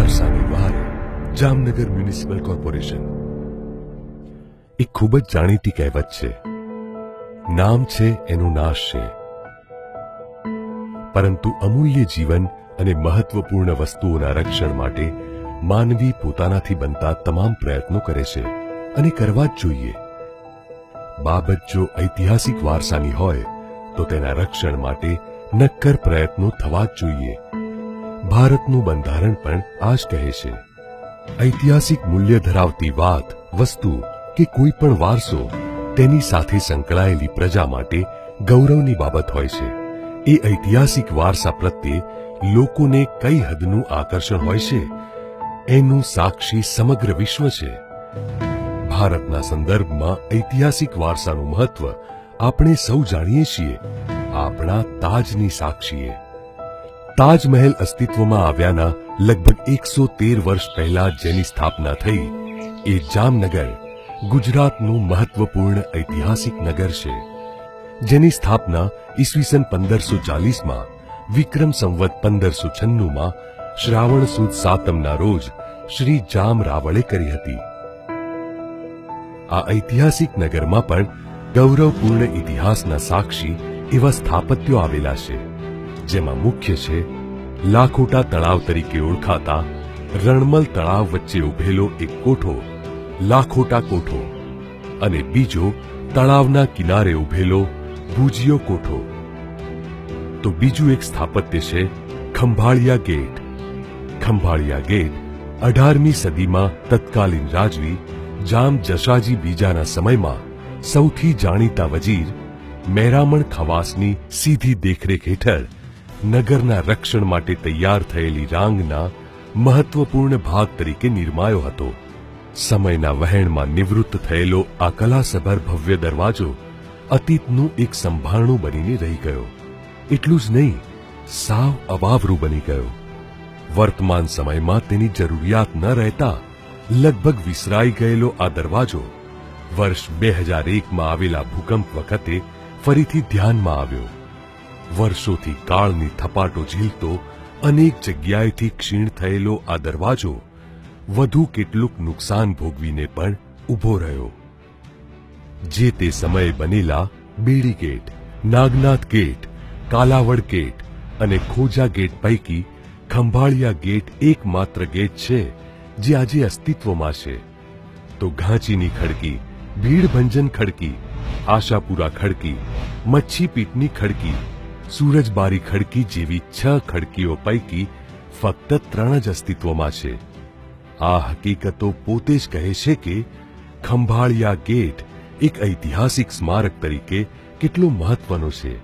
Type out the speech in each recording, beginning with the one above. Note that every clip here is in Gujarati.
વારસાની બહાર જામનગર મ્યુનિસિપલ કોર્પોરેશન. એક ખૂબ જ જાણીતી કહેવત છે, નામ છે એનું નાશ છે. પરંતુ અમૂલ્ય જીવન અને મહત્વપૂર્ણ વસ્તુઓના રક્ષણ માટે માનવી પોતાનાથી બનતા તમામ પ્રયત્નો કરે છે અને કરવા જ જોઈએ. બાબત જો ઐતિહાસિક વારસાની હોય તો તેના રક્ષણ માટે નક્કર પ્રયત્નો થવા જ જોઈએ. ભારતનું બંધારણ પણ આ જ કહે છે. ઐતિહાસિક મૂલ્ય ધરાવતી વાત, વસ્તુ કે કોઈ પણ વારસો તેની સાથે સંકળાયેલી પ્રજા માટે ગૌરવની બાબત હોય છે. એ ઐતિહાસિક વારસા પ્રત્યે લોકોને કઈ હદનું આકર્ષણ હોય છે એનું સાક્ષી સમગ્ર વિશ્વ છે. ભારતના સંદર્ભમાં ઐતિહાસિક વારસાનું મહત્વ આપણે સૌ જાણીએ છીએ. આપણા તાજની સાક્ષીએ. તાજમહેલ અસ્તિત્વમાં આવ્યાના લગભગ 113 વર્ષ પહેલા જેની સ્થાપના થઈ એ જામનગર ગુજરાતનું મહત્વપૂર્ણ ઐતિહાસિક નગર છે, જેની સ્થાપના ઈસવીસન 1540માં વિક્રમ સંવત 1596માં શ્રાવણ સુદ સાતમના રોજ શ્રી જામ રાવળે કરી હતી. આ ઐતિહાસિક નગરમાં પણ ગૌરવપૂર્ણ ઇતિહાસના સાક્ષી એવા સ્થાપત્યો આવેલા છે, જેમાં મુખ્ય છે લાખોટા તળાવ તરીકે ઓળખાતા રણમલ તળાવ વચ્ચે ઉભેલો એક કોઠો, લાખોટા કોઠો, અને બીજો તળાવના કિનારે ઉભેલો ભુજિયો કોઠો. તો બીજું એક સ્થાપત્ય છે ખંભાળિયા ગેટ. ખંભાળિયા ગેટ 18મી સદીમાં તત્કાલીન રાજવી જામ જશાજી બીજાના સમયમાં સૌથી જાણીતા વજીર મહેરામણ ખવાસની સીધી દેખરેખ હેઠળ નગરના રક્ષણ માટે તૈયાર થયેલી રાંગના મહત્વપૂર્ણ ભાગ તરીકે નિર્માયો હતો. સમયના વહેણમાં નિવૃત્ત થયેલો આ કલાસભર ભવ્ય દરવાજો અતીતનું એક સંભારણું બનીને રહી ગયો. એટલું જ નહીં, સાવ અવાવરૂ બની ગયો. વર્તમાન સમયમાં તેની જરૂરિયાત ન રહેતા લગભગ વિસરાઈ ગયેલો આ દરવાજો વર્ષ 2001માં આવેલા ભૂકંપ વખતે ફરીથી ધ્યાનમાં આવ્યો. વર્ષોથી કાળની થપાટો ઝીલતો અનેક જગ્યાએથી ક્ષીણ થયેલો આ દરવાજો વધુ કેટલુંક નુકસાન ભોગવીને પણ ઊભો રહ્યો. જે તે સમયે બનેલા Bedi gate, Nagnath gate, Kalavad gate અને ખોજા ગેટ પૈકી ખંભાળિયા ગેટ એકમાત્ર ગેટ છે જે આજે અસ્તિત્વમાં છે. તો ઘાંચીની ખડકી, ભીડભંજન ખડકી, આશાપુરા ખડકી, મચ્છીપીટની ખડકી, સૂરજબારી ખડકી જેવી 6 ખડકીઓ પૈકી ફક્ત 3 જ અસ્તિત્વમાં છે. આ હકીકતો પોતે જ કહે છે કે ખંભાળિયા ગેટ એક ઐતિહાસિક સ્મારક તરીકે કેટલો મહત્વનો છે.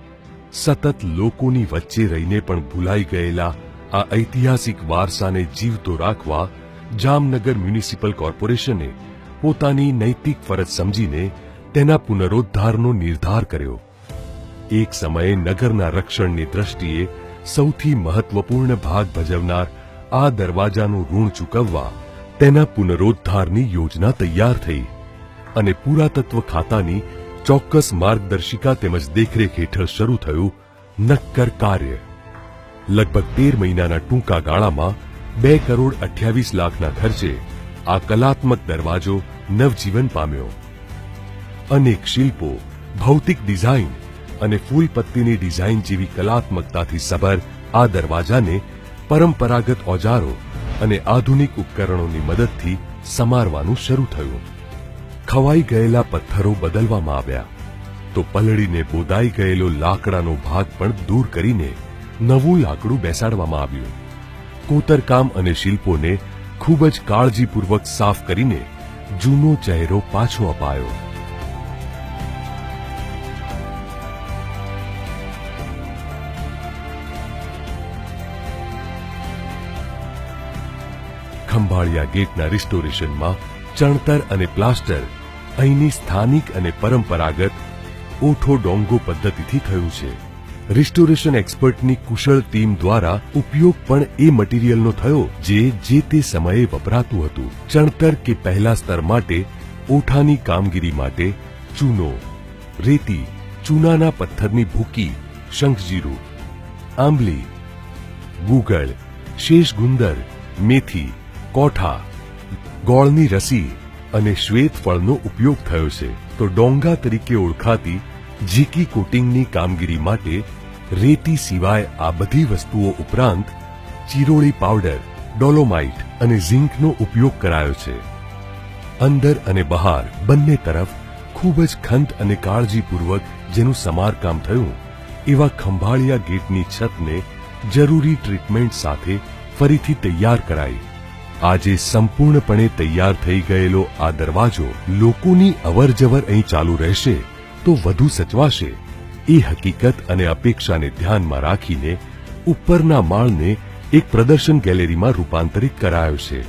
સતત લોકોની વચ્ચે રહીને પણ ભૂલાઈ ગયેલા આ ઐતિહાસિક વારસાને જીવતો રાખવા જામનગર મ્યુનિસિપલ કોર્પોરેશને પોતાની નૈતિક ફરજ સમજીને તેના પુનરોદ્ધારનો નિર્ધાર કર્યો. એક સમયે નગરના રક્ષણની દ્રષ્ટિએ સૌથી મહત્વપૂર્ણ ભાગ ભજવનાર આ દરવાજાનું ઋણ ચૂકવવા તેના પુનરોદ્ધારની યોજના તૈયાર થઈ અને પુરાતત્વ ખાતાની ચોક્કસ માર્ગદર્શિકા તેમજ દેખરેખ હેઠળ શરૂ થયું નક્કર કાર્ય. લગભગ 13 મહિનાના ટૂંકા ગાળામાં 2,28 લાખના ખર્ચે આ કલાત્મક દરવાજો નવજીવન પામ્યો. અનેક શિલ્પો, ભૌતિક ડિઝાઇન અને ફૂલપત્તીની ડિઝાઇન જેવી કલાત્મકતાથી સભર આ દરવાજાને પરંપરાગત ઓજારો અને આધુનિક ઉપકરણોની મદદથી સમારવાનું શરૂ થયું. ખવાઈ ગયેલા પથ્થરો બદલવામાં આવ્યા તો પલળીને બોદાઈ ગયેલો લાકડાનો ભાગ પણ દૂર કરીને નવું લાકડું બેસાડવામાં આવ્યું. કોતરકામ અને શિલ્પોને ખૂબ જ કાળજીપૂર્વક સાફ કરીને જૂનો ચહેરો પાછો અપાયો. ખંભાળિયા ગેટના રિસ્ટોરેશનમાં ચણતર અને પ્લાસ્ટર અહીંની સ્થાનિક અને પરંપરાગત ઓઠો ડોંગો પદ્ધતિથી થયું છે. રિસ્ટોરેશન એક્સપર્ટની કુશળ ટીમ દ્વારા ઉપયોગ પણ એ મટીરીયલનો થયો જે તે સમયે વપરાતું હતું. ચણતર કે પહેલા સ્તર માટે ઓઠાની કામગીરી માટે ચૂનો, રેતી, ચૂનાના પથ્થરની ભૂકી, શંખજીરું, આંબલી, ગુગળ, શેષ ગુંદર મેથી, કોઠા, ગોળની રસી અને શ્વેત ફળનો ઉપયોગ થયો છે, તો ડોંગા તરીકે ઓળખાતી ઝીકી કોટિંગની કામગીરી માટે રેતી સિવાય આ બધી વસ્તુઓ ઉપરાંત ચિરોળી પાવડર, ડોલોમાઇટ અને ઝિંકનો ઉપયોગ કરાયો છે. અંદર અને બહાર બંને તરફ ખૂબ જ ખંત અને કાળજીપૂર્વક જેનું સમારકામ થયું એવા ખંભાળિયા ગેટની છતને જરૂરી ટ્રીટમેન્ટ સાથે ફરીથી તૈયાર કરાઈ. આજે સંપૂર્ણપણે તૈયાર થઈ ગયેલો આ દરવાજો લોકોની અવરજવર અહીં ચાલુ રહેશે તો વધુ સચવાશે એ હકીકત અને અપેક્ષાને ધ્યાનમાં રાખીને ઉપરના માળને એક પ્રદર્શન ગેલેરીમાં રૂપાંતરિત કરાયો છે,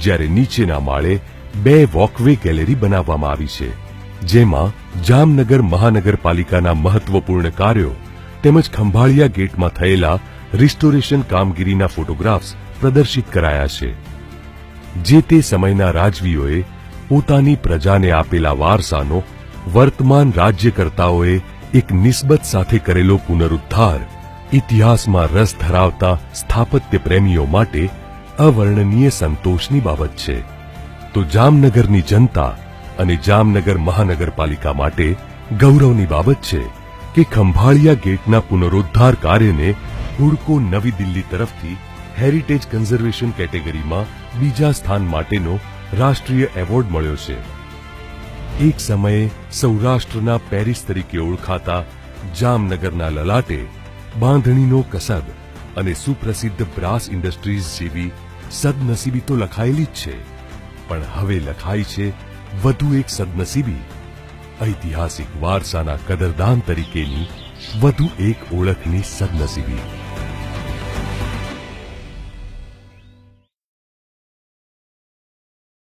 જ્યારે નીચેના માળે 2 વોકવે ગેલેરી બનાવવામાં આવી છે, જેમાં જામનગર મહાનગરપાલિકાના મહત્વપૂર્ણ કાર્યો તેમજ ખંભાળિયા ગેટમાં થયેલા રિસ્ટોરેશન કામગીરીના ફોટોગ્રાફ્સ પ્રદર્શિત કરાયા છે. જે તે સમયના રાજવીઓએ પોતાની પ્રજાને આપેલા વારસાનો વર્તમાન રાજ્યકર્તાઓએ એક નિસ્બત સાથે કરેલો પુનરુદ્ધાર ઇતિહાસમાં રસ ધરાવતા સ્થાપત્ય પ્રેમીઓ માટે અવર્ણનીય સંતોષની બાબત છે. તો જામનગરની જનતા અને જામનગર મહાનગરપાલિકા માટે ગૌરવની બાબત છે કે ખંભાળિયા ગેટના પુનરુદ્ધાર કાર્યને હુડકો નવી દિલ્હી તરફથી હેરિટેજ કન્ઝર્વેશન કેટેગરીમાં બીજા સ્થાન માટેનો રાષ્ટ્રીય એવોર્ડ મળ્યો છે. એક સમયે સૌરાષ્ટ્રના પેરિસ તરીકે ઓળખાતા જામનગરના લલાટે બાંધણીનો કસબ અને સુપ્રસિદ્ધ બ્રાસ ઇન્ડસ્ટ્રીઝ જેવી સદનસીબી તો લખાયેલી જ છે, પણ હવે લખાઈ છે વધુ એક સદનસીબી, ઐતિહાસિક વારસાના કદરદાન તરીકેની વધુ એક ઓળખની સદનસીબી.